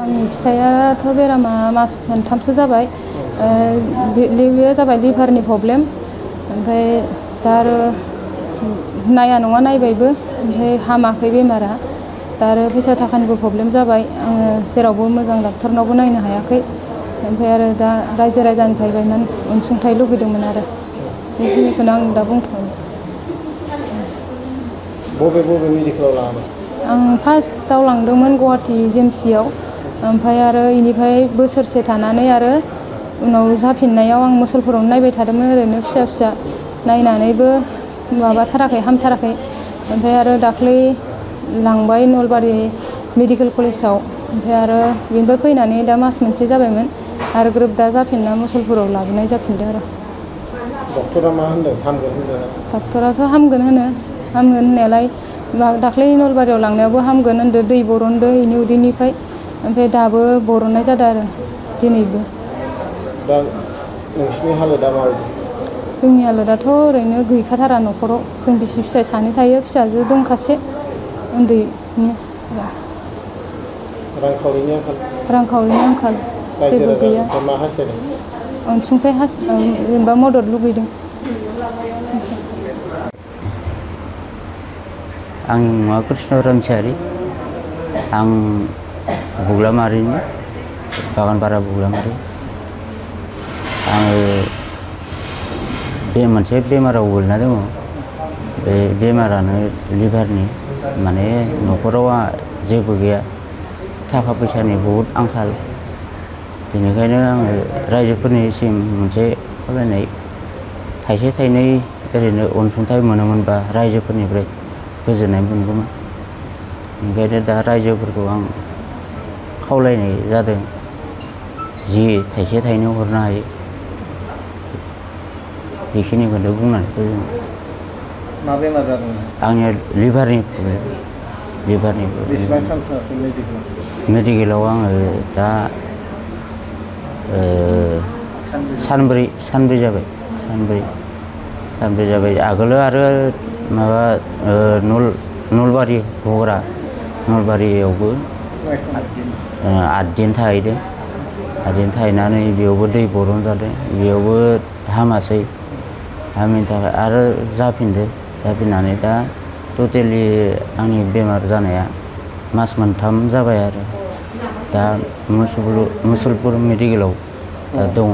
आंनि फिसायाथ' बेरामा मास मोनथामसो जाबाय। बेयो जाबाय लिभारनि प्रब्लेम। ओमफ्राय दा आरो नाया नङा नायबायबो, ओमफ्राय हामाखै बेमारा। दा आरो फैसा थाखानिबो प्रब्लेम जाबाय। आङो जेरावबो मोजां डक्टरनावबो नायनो हायाखै। ओमफ्राय आरो दा रायजो राजानिफ्राय बायनानै अनसुंथाइ लुगैदोंमोन आरो बेखिनिखौनो आं दा बुंथ'बाय। बबे मेडिकेलाव लाङामोन? आं फार्स्टआव लांदोंमोन गुवाहाटि जेएमसिआव। ओमफ्राय आरो बेनिफ्राय बोसोरसे थानानै आरो उनाव जाफिननायाव आं मुसलपुरावनो नायबाय थादोंमोन, ओरैनो फिसा नायनानैबो माबाथाराखै, हामथाराखै। ओमफ्राय आरो दाख्लै लांबाय नलबारि मेडिकेल कलेजाव। ओमफ्राय आरो बेनिफ्राय फैनानै दा मास मोनसे जाबायमोन। आरो ग्रोब दा जाफिनना मुसलपुराव लाबोनाय जाफिनदों आरो। डक्टरा मा होनदों? हामगोन होनदों? डक्टराथ' हामगोन होननायालाय दाख्लै नलबारियाव लांनायावबो हामगोन होनदों, दै बरनदों बेनि उदैनिफ्राय। ओमफ्राय दाबो बरननाय जादों आरो दिनैबो। दा नोंसिनि हालोदा माबायदि? जोंनि हालोदाथ' ओरैनो गैखाथारा न'खराव। जों बिसि फिसाय सानै थायो, फिसाजो दंखासे उन्दैनि। रांखावरिनि आंखाल जेबो गैया। मा हास्थायदों? अनसुंथाइ जेनेबा मदद लुगैदों। आंनि मुङा कृष्ण रामसियारि। आं बुग्लामारिनि, बागानपारा बुग्लामारि। आङो मोनसे बेमाराव गोलैना दङ। बे बेमारानो लिभारनि। माने न'खराव जेबो गैया, थाखा फैसानि बहुद आंखाल। बेनिखायनो आङो रायजोफोरनिसिम मोनसे खावलायनाय, थाइसे थाइनै ओरैनो अनसुंथाइ मोनोमोनबा रायजोफोरनिफ्राय गोजोननाय मोनगौमोन। ओंखायनो दा रायजोफोरखौ आं खावलायनाय जादों, जि थाइसे थाइनै हरनो हायो बेखिनिखौनो बुंनानै फोजोबबाय। मा बेमार जादोंमोन? आंनिया लिभारनि प्रब्लेम। बेसेबां सान थाखो मेडिकेलाव? आङो दा सानब्रै जाबाय। सानब्रै जाबाय। आगोलो आरो माबा नलबारि घग्रा नलबारियावबो 8 दिन थाहैदों। 8 दिन थाहैनानै बेयावबो दै बरन जादों। बेयावबो हामासै। हामिनि थाखाय आरो जाफिननानै दा टटेलि आंनि बेमार जानाया मास मोनथाम जाबाय आरो दा मुसलपुर मेडिकेलाव दा दङ।